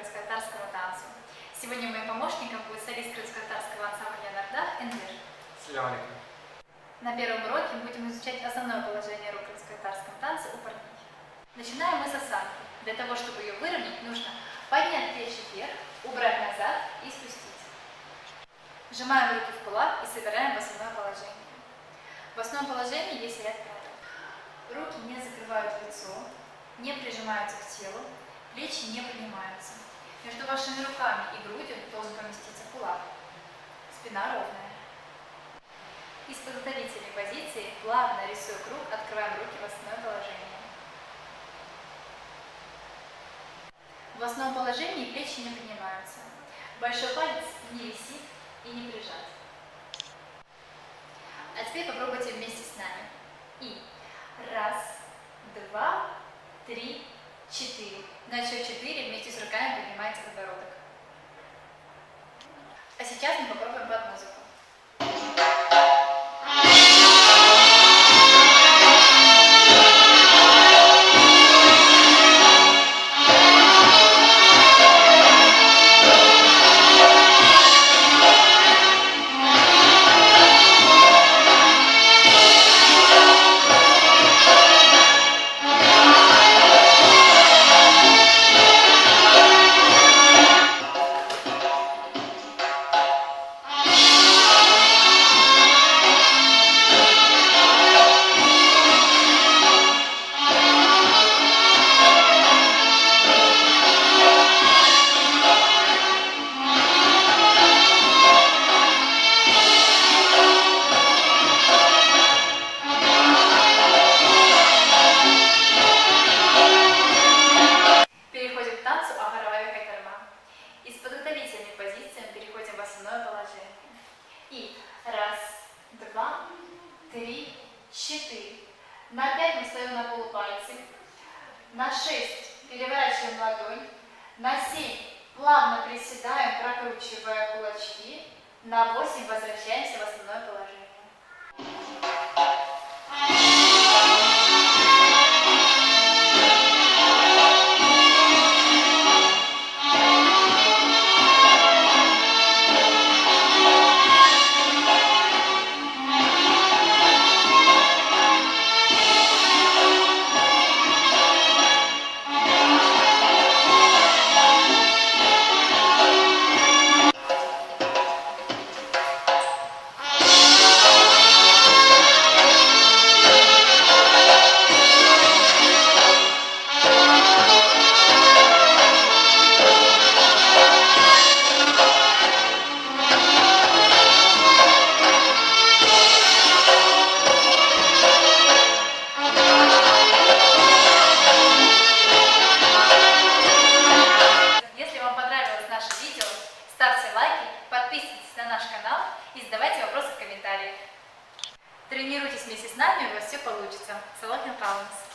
крымско-татарскому танцу. Сегодня моим помощником будет солист крымско-татарского ансамбля Нардах Эндер. Салям алейкум. На первом уроке мы будем изучать основное положение рук в крымско-татарском танце у парней. Начинаем мы с осанки. Для того, чтобы ее выровнять, нужно поднять плечи вверх, убрать назад и спустить. Сжимаем руки в кулак и собираем в основное положение. В основном положении есть ряд правил. Руки не закрывают лицо, не прижимаются к телу, плечи не поднимаются. Между вашими руками и грудью должен поместиться кулак. Спина ровная. Из подготовительной позиции, плавно рисуя круг, открываем руки в основное положение. В основном положении плечи не поднимаются. Большой палец не висит и не прижат. А теперь попробуйте вместе с нами. И раз, два, три, четыре. На счет 4 вместе с руками поднимается подбородок. А сейчас мы попробуем под музыку. Из подготовительной позиции мы переходим в основное положение. И раз, два, три, четыре. На 5 мы встаем на полупальцы. На 6 переворачиваем ладонь. На 7 плавно приседаем, прокручивая кулачки. На 8 возвращаемся в основное положение. Ставьте лайки, подписывайтесь на наш канал и задавайте вопросы в комментариях. Тренируйтесь вместе с нами, у вас все получится. Салахин Каунас.